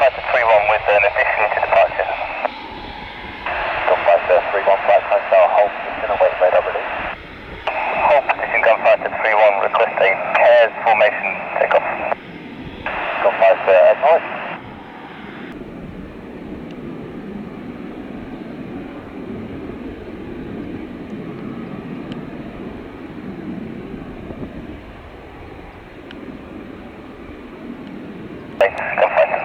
gunfighter 3-1 with an addition to departure. Gunfighter 3-1, flight time star, hold position, await radar release. Hold position, gunfighter 3-1, request a CARES formation takeoff. Gunfighter acknowledged. Gunfighter.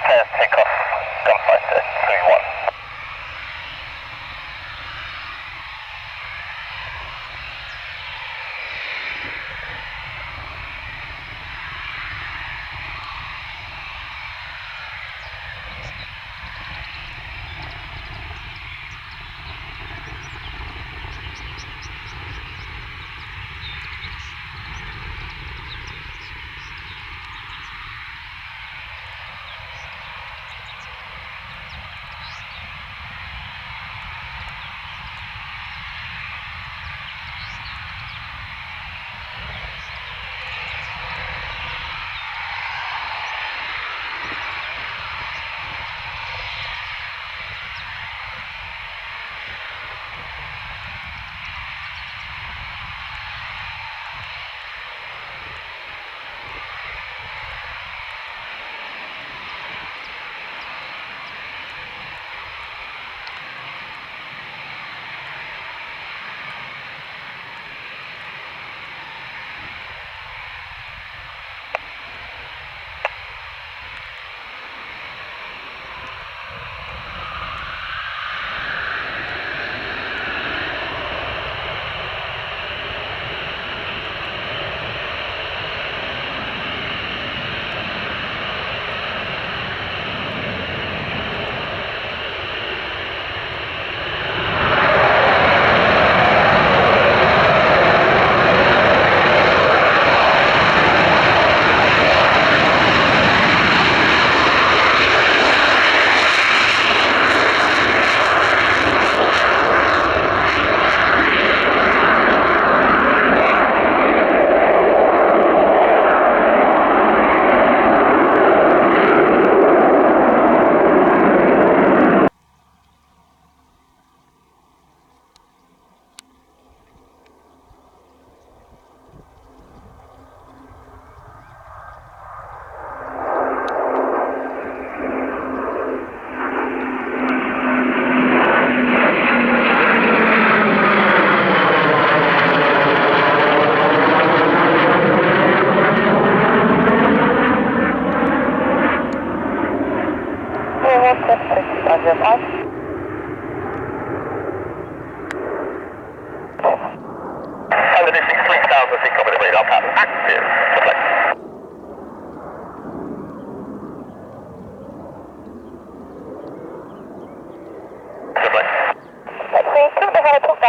CARES takeoff, gunfighter 3-1.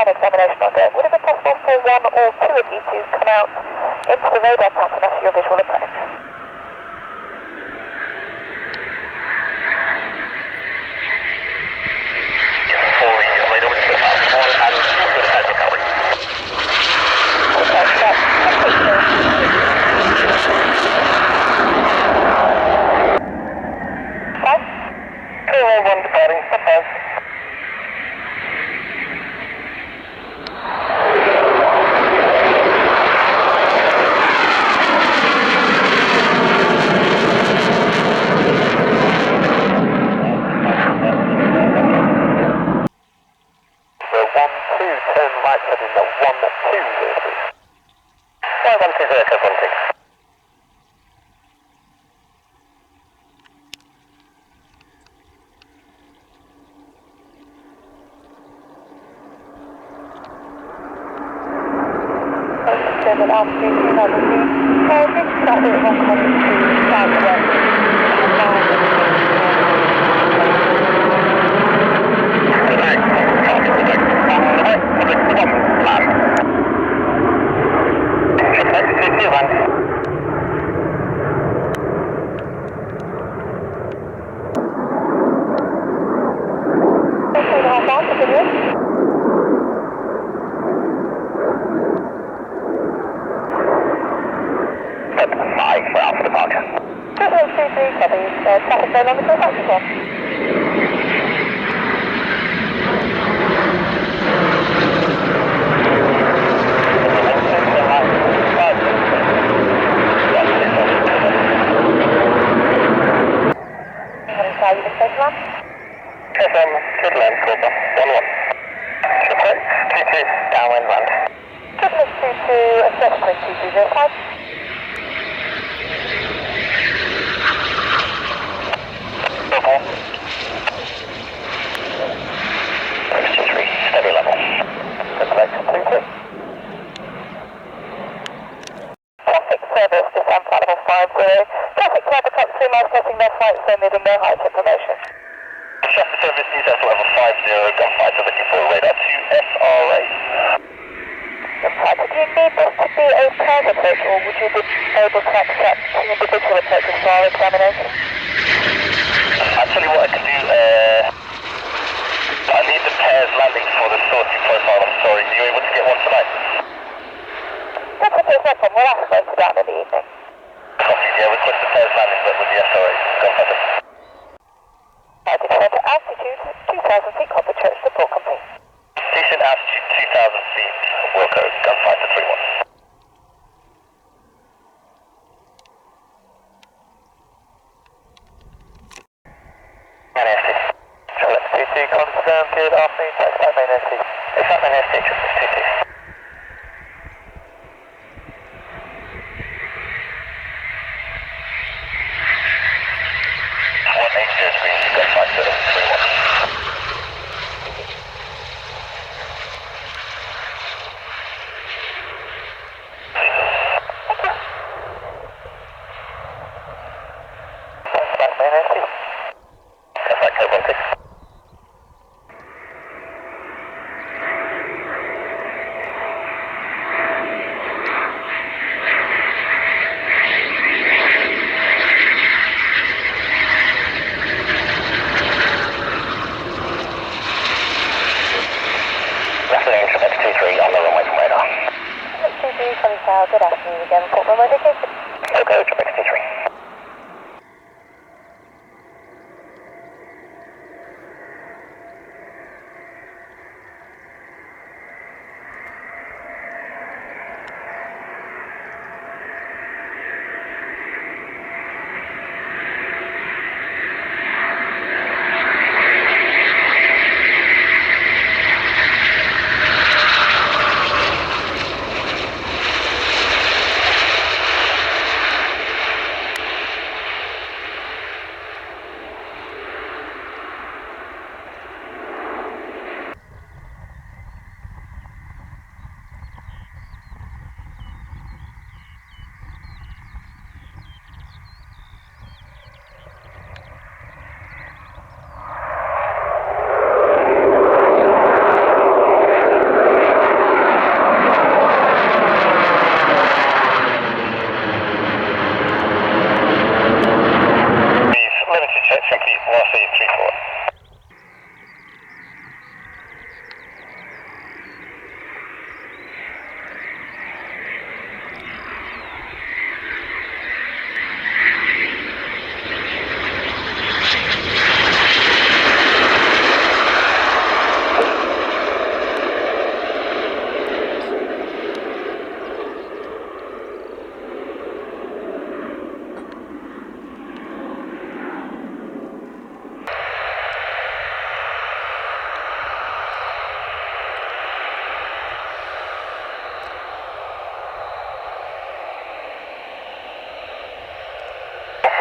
Examination on deck. Would it be possible for one or two of you to come out into the radar pattern after your visual approach? 120, 116. Seven altitude 2000 feet. This start at 1 southwest. Traffic zone on the taxi one. Midland, Cobra, 1-1. Triple 22, downwind land. Triple 22, assessment 2205. Purple. X23, steady level. Triple X22. Traffic service, descent Animal 50. Traffic clear top 3 miles crossing their flight, so needing no height information. Traffic service descent level 50, gunfighter looking for radar 2 SRA. Gunfighter, do you need this to be a pairs approach, or would you be able to accept two individual approaches for our examination? I'll tell you what I can do, I need the pairs landing for the sortie profile, I'm sorry. Are you able to get one tonight? That's okay, no problem. We'll ask later down in the evening. Copy, yeah, request the pairs landing, but with the SRA. Gunfighter. Descent to altitude 2,000 feet, Copper Church, report complete. Decent altitude 2,000 feet, Wilco, gunfighter 3-1. NST. Charlotte 22, confirm, good afternoon, taxi main ST. It's that main ST, Charlotte 22. 180 green, gunfighter 3-1. Good afternoon again, Fort Royal Education. Okay, Traffic 63.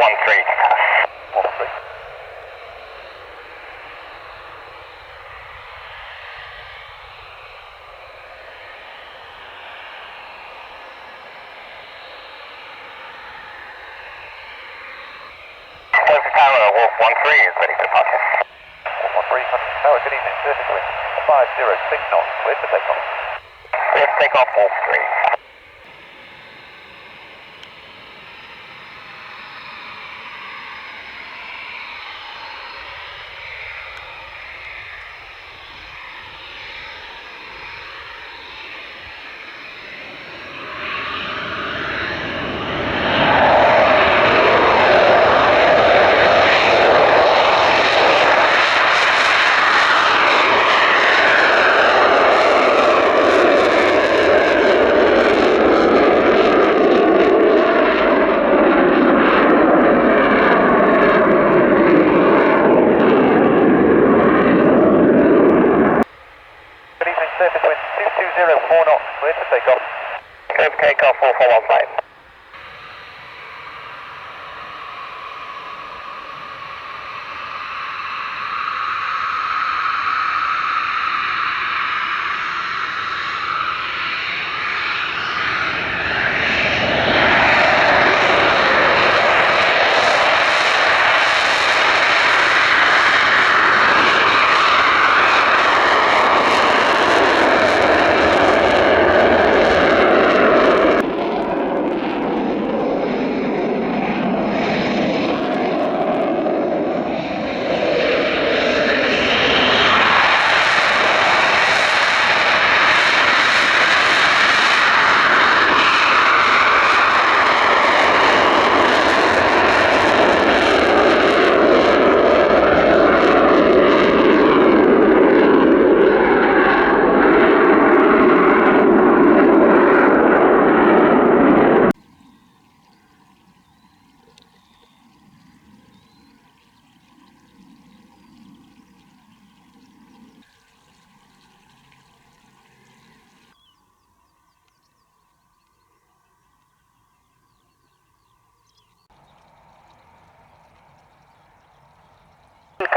13. 13. Delta Tower, Wolf 13 is ready for departure. Wolf 13, Hunter Tower, good evening, surface wind 506 knots, clear for takeoff. Clear for takeoff, Wolf 3. Surface wind 220, 4 knots, clear for takeoff. Clear for takeoff, Wolf 415.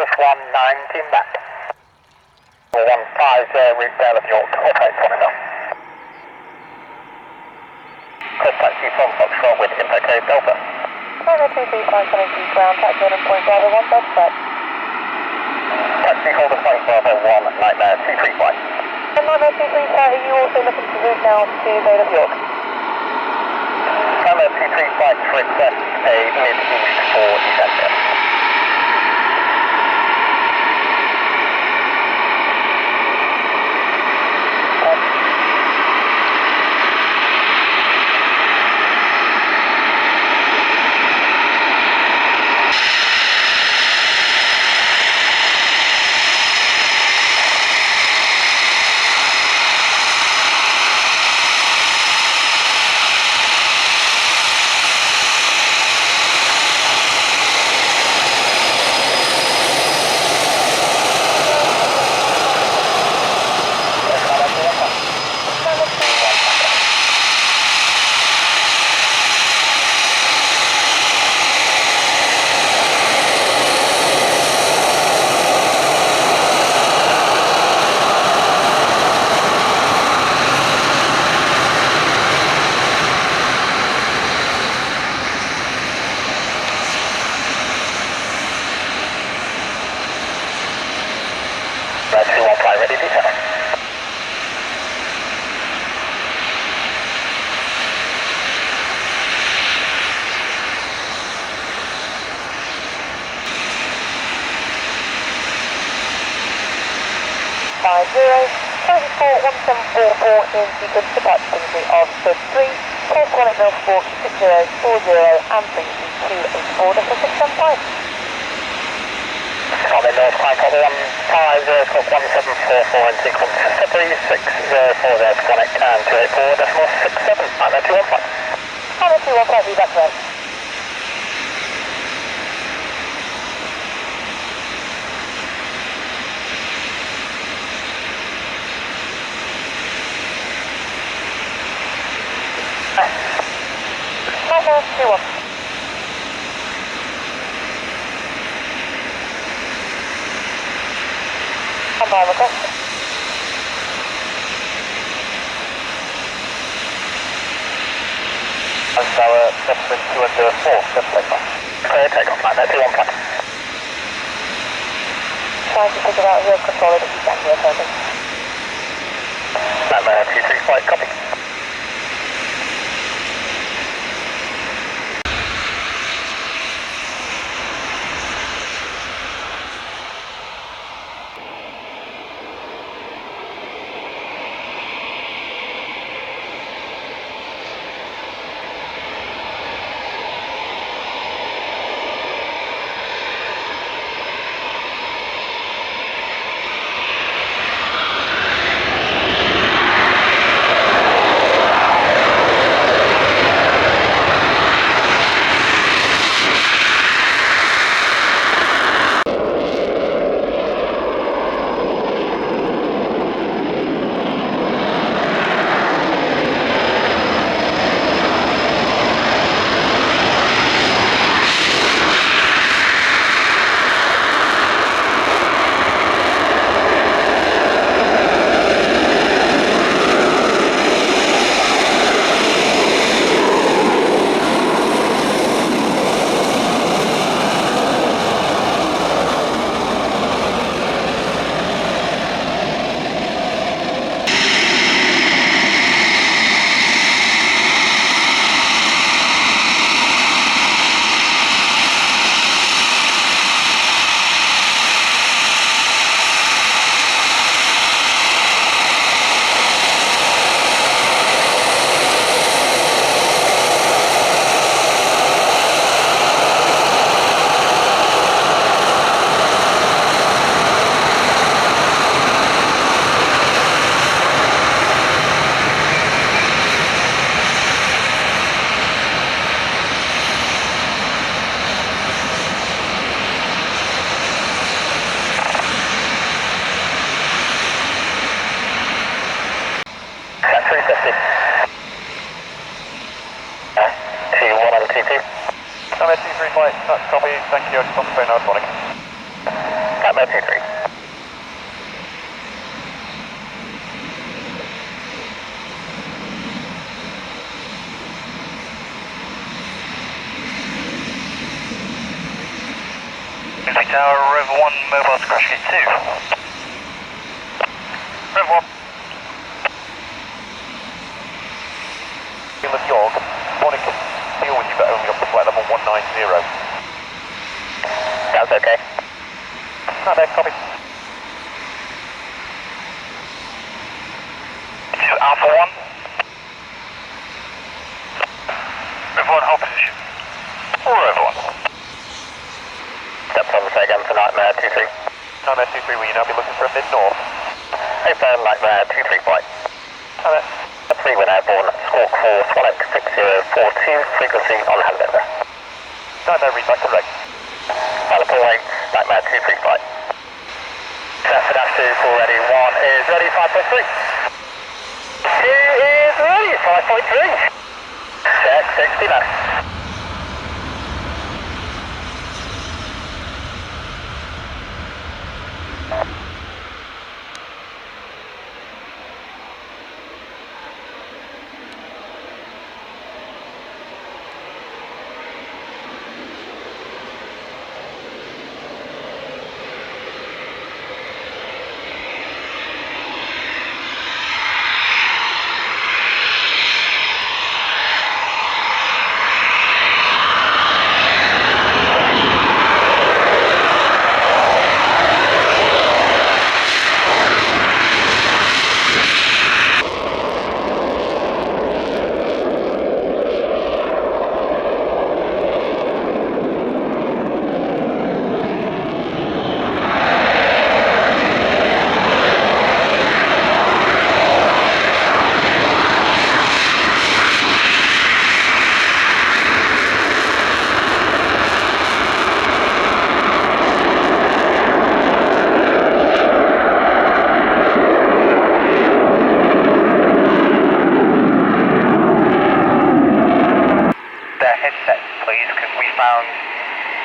Plus 119 back. 415, route Vale of York, operate on enough. Cross taxi from Foxtrot with impact code Delta. Bravo 235 ground, taxi on point Bravo 1, bed set. Taxi hold the flight Bravo 1, Nightmare 235. And Nightmare 235, are you also looking to route now to Vale of York? Nightmare 235 to request a mid-east for descent. Red 215, ready detail. Five zero, 1744 in sequence departure frequency of sub 3, course 1 at Mill 4, 6040 and frequency 284.675. Solid North Climb Copper 150, squawk 1744 in sequence 3640 connect and 284.67, Nightmare 215. Nightmare 215, be back then. Nightmare 21. time request. Tower 7204, good takeoff. Clear takeoff, Nightmare 21 flight. Trying to figure out who has control of the heat here, perfect. Nightmare 23 flight, copy. Nightmare 23 flight, that's copy, thank you, I just on the phone now, morning. Nightmare 23. Music Tower, Rev 1, mobile to crash gate 2. Rev 1. Neil of York, morning, can deal with you but only up to flight level 190. Sounds okay. Not there, copy. To Alpha 1. Rev 1, hold position. Rev 1. Steps on the again for Nightmare 23. Nightmare 23, will you now be looking for a mid-north? Open Nightmare 23 flight. Nightmare. 3 Win Airborne, Squawk 4, Swallow 6042, frequency on handover. Nightmare, read back correct. Malibu 8, Nightmare 23 flight. Cessna Dash 2, full ready, 1 is ready, 5.3. 2 is ready, 5.3. Check 69.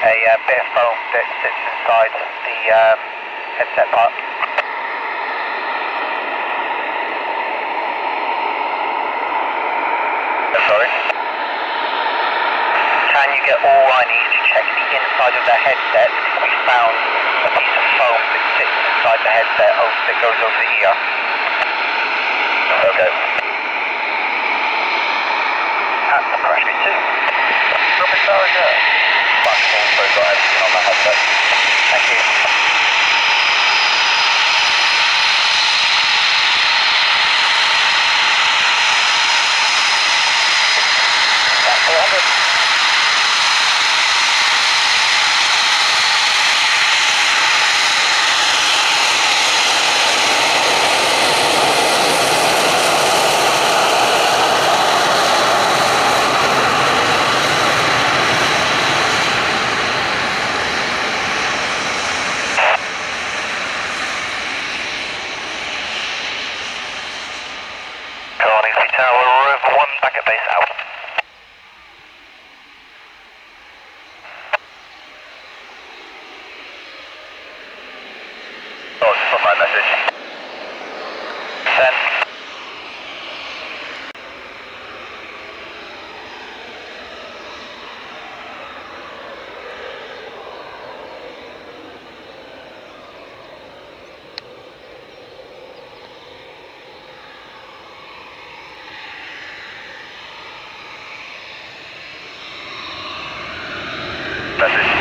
A bit of foam that sits inside the headset part. Sorry? Can you get all I need to check the inside of the headset? We found a piece of foam that sits inside the headset that goes over the ear. Okay. That's the pressure too. Robert Sarah. That's also got everything on the headset. Thank you. That's 400. Tower of 1 back at base out. Oh, it's from my message. 10. Message.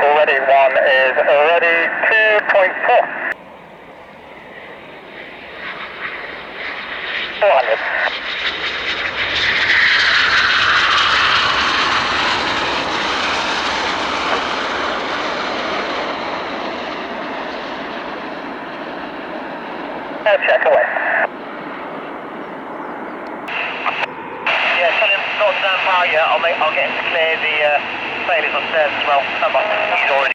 Already 1 is already 2.4. 400. Check away. Yeah, tell him not to down power yet. I'll get him to clear the failures upstairs as well. He's already.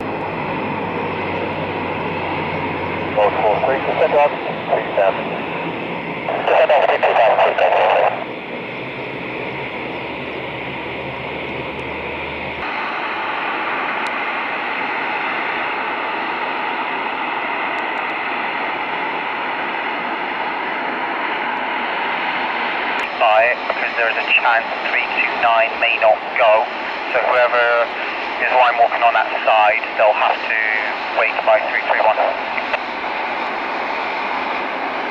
443, descend on 3000. Descend on 2000, please. Because there is a chance 329 may not go, so whoever is line walking on that side, they'll have to wait by 331.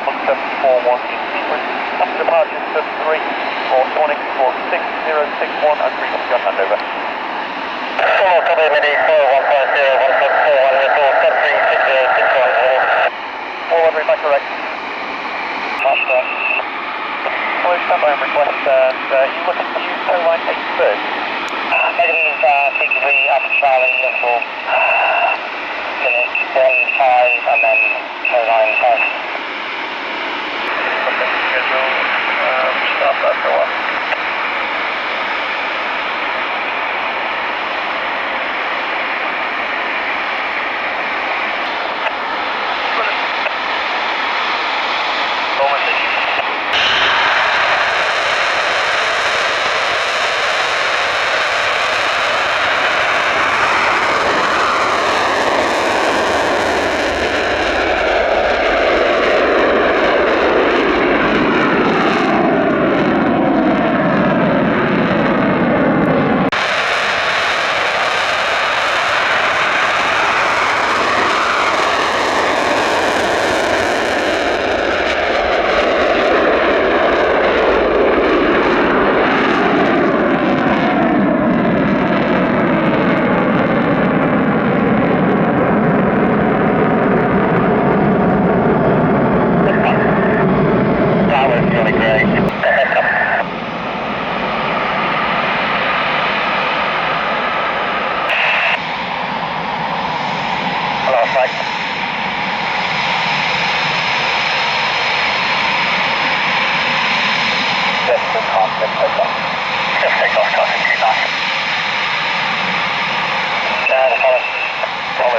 1741 in sequence, after departure sub 3 for Sonic for 6061 and 3 gun handover. Follow copy mini 4150 174 report sub 36061. All other back correct. Master. Follow standby and request, and you looking to use tow line 8 first? Negative, basically after Charlie, for Philip 1-5 and then tow line 5. Schedule, start that for one.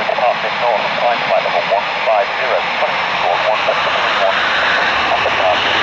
departing north, climb flight level 150, towards 1731, and departing.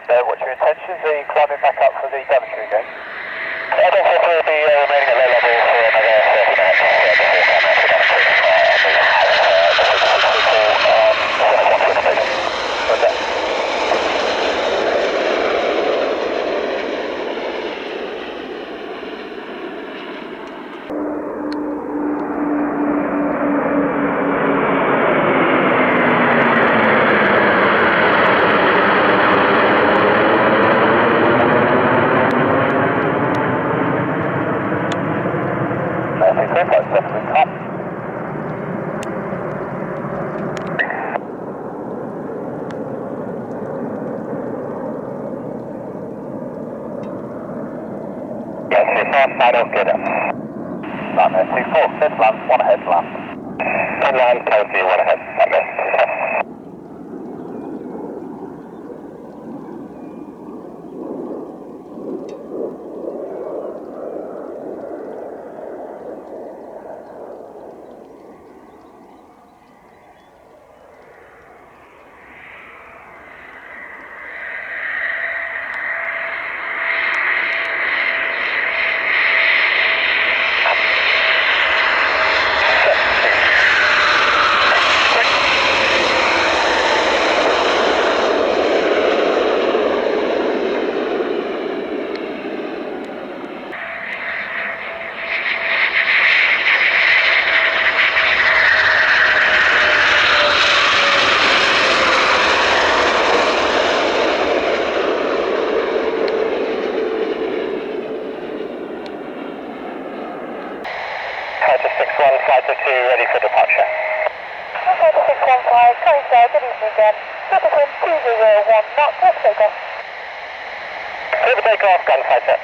What's your intentions? Are you climbing back up for the Daventry again? I don't think we'll be remaining at low level for another 30 minutes before coming out to Daventry. I don't get it. Nightmare 2-4, clear to land, 1 ahead, land. Inland, code 1 ahead, nightmare. 615, Fighter 2, ready for departure. Fighter 615, coming sir, good evening again. British wind 201 knots, let's take off. Clear for takeoff, Gunfighter.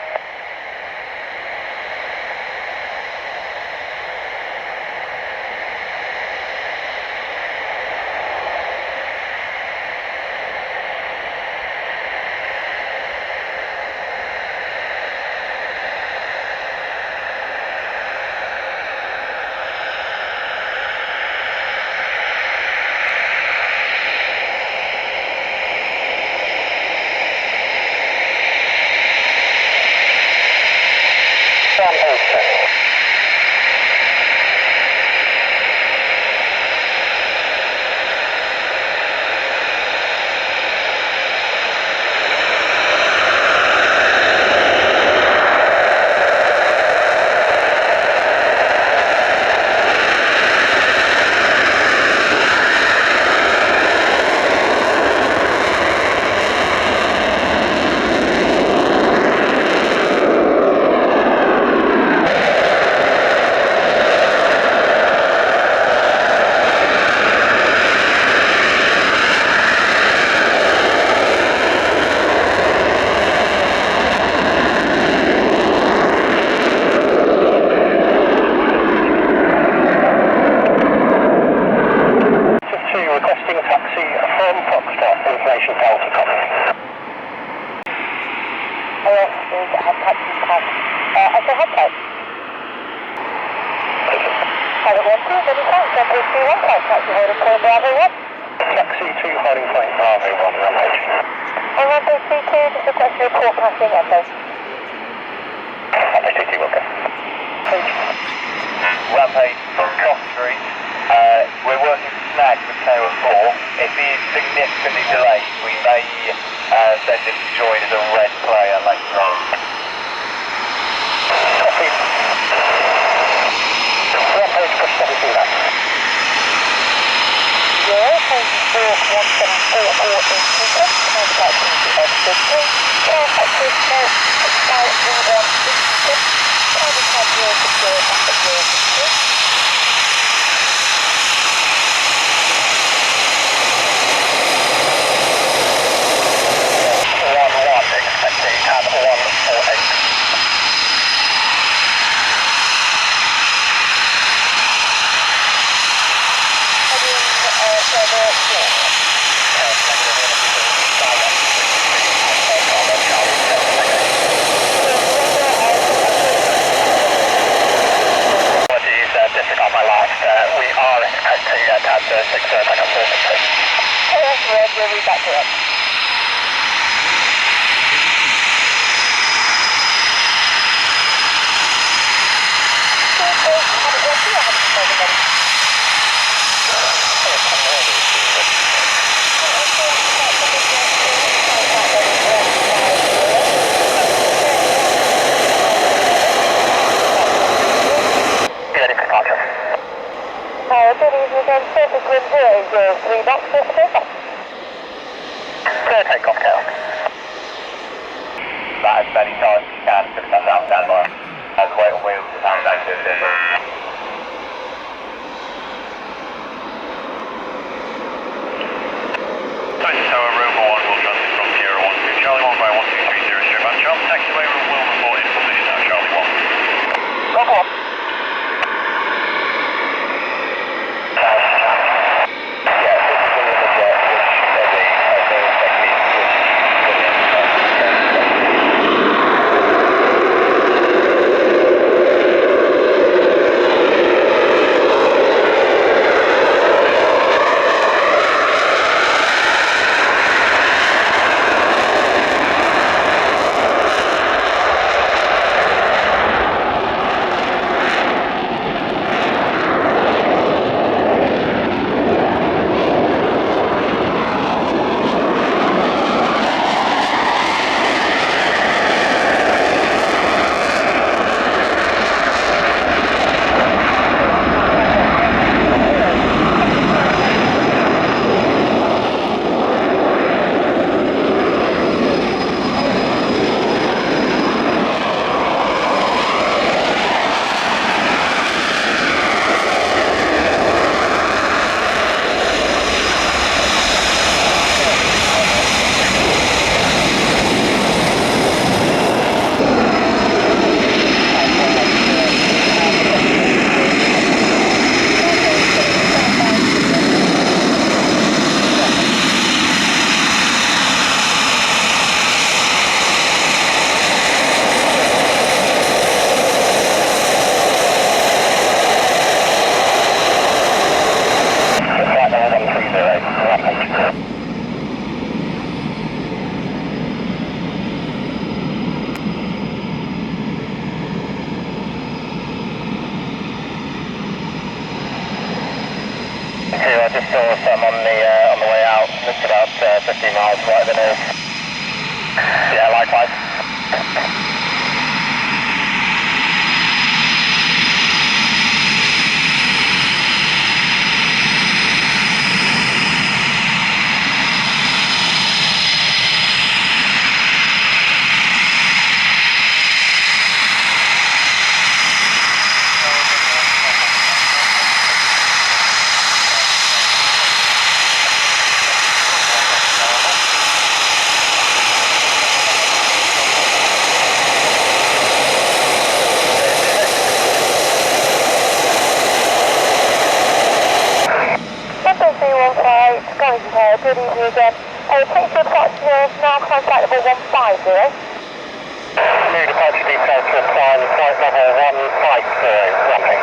Requesting a taxi from Foxtrot, information Delta copy. Yes, please, I have taxi come. I shall have type. Pilot 1 2, many thanks, number 2 1 type, taxi holding point Bravo 1. Taxi 2 holding point Bravo 1, Rampage. On Rampage 32, just request a report passing Echo. Rampage 32, welcome. Rampage from Cross Street. We're working snag with Tower 4. If he is significantly delayed, we may send him to join as a red player later on. Copy. Rampage push 17 back. 0.41744 in sequence, contact into F15, car factor smoke, 531 66, private cab 060, back at 060. 003 knots, let's take off. Clear takeoff, Tail. That as many times as you can, just come down, stand by. As the weight on wheels is hand active. Tower, Rover 1 will transit from Sierra 1 to Charlie 1 by 1230 straight back. Charlie, taxiway will report in position at Charlie 1. Roger 1. just saw some on the way out. Looks about 15 miles right of the nose. Yeah, likewise. Good evening again. Take your departure now contactable 150. New departure details to climb flight level 150, ramping.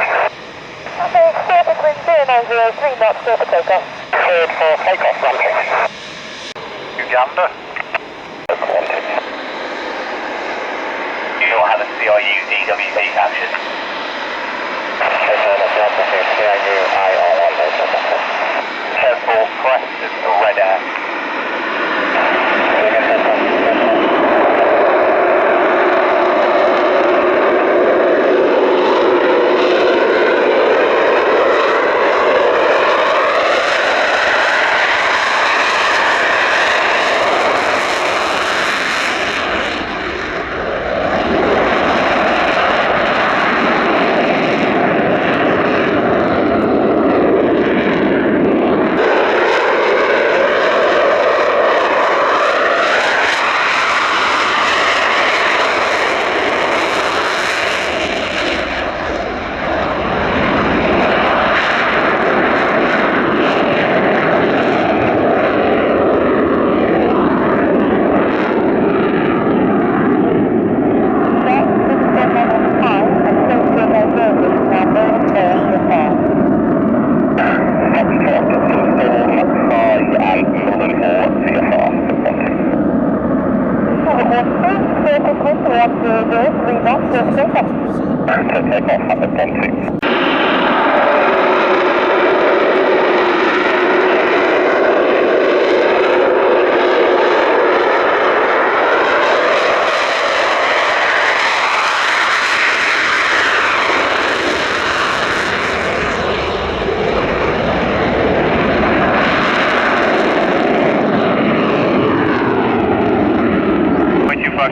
Surface wind 0903 knots, clear for takeoff. Cleared for takeoff, ramping. Uganda? You don't have a CRU DWP caption. Careful, Preston, red air.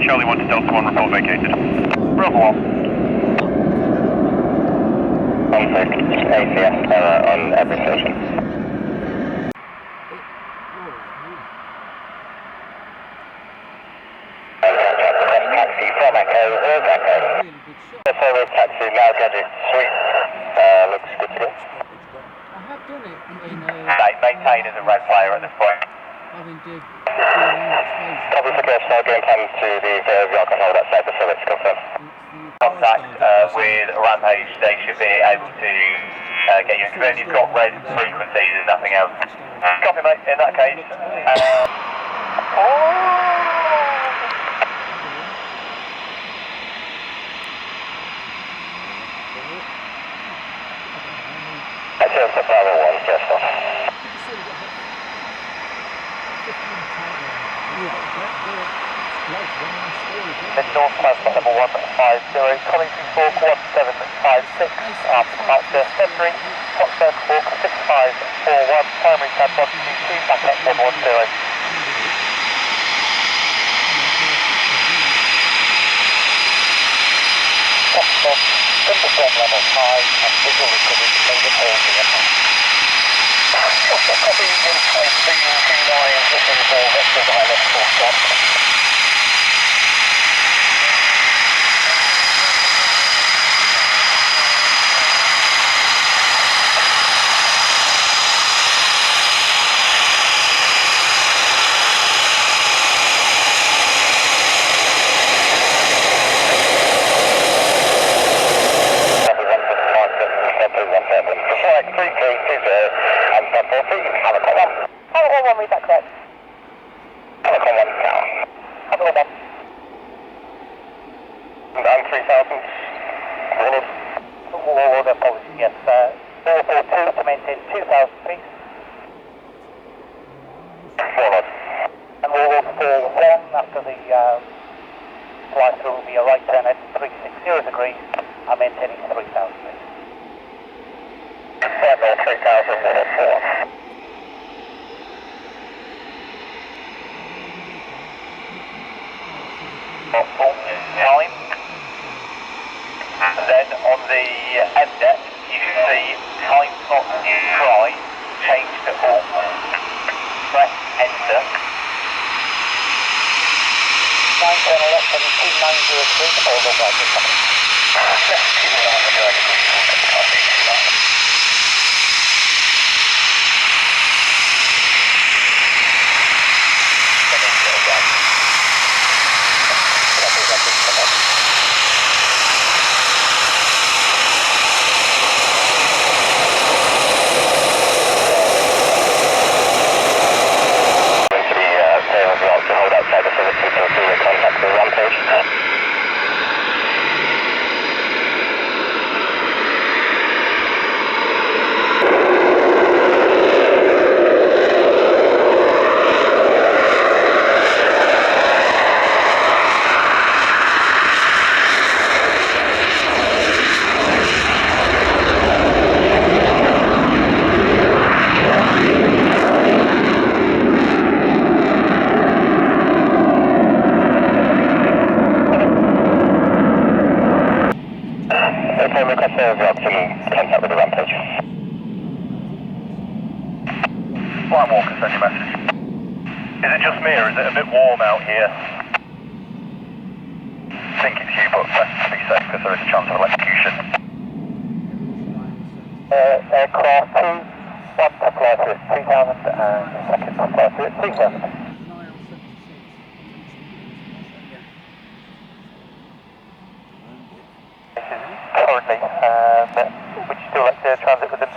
Charlie 1 to Delta 1, report vacated. Bravo 1. ACS error on every station. Taxi from Echo, Echo. Forward taxi, now gadget, sweet. Looks good to go. I have done it in Maintain as a red player at this point. having did Copy for Ghost, game plans to the York and hold that side for Phillips, confirm. Contact with Rampage, they should be able to get you in conversion. You've got red frequencies and nothing else. Copy, mate, in that case. Turn to Bravo 1, just off. Mid North, passport number 150, coming to Fork 1756, after departure, February, Foxburg Fork 6541, primary tab 122, backup 110. Foxburg, simple form level high, and visual recovery made it all the way. Copy, in 529, looking for vector pilot, full stop. Yes, 442 to maintain 2,000 feet. I'm maintaining 3,000. Final 3004. Time. And then on the end deck, you should see time slot try, change to all. Press enter. 91011 all the right is coming. Contact with the Rampage. Flight Walker, send your message. Is it just me or is it a bit warm out here? I think it's you, but best to be safe because there is a chance of electrocution. Aircraft 2, 1 to fly through at 3,000 and second to fly through at 3,000. Currently, would you still like to transit with the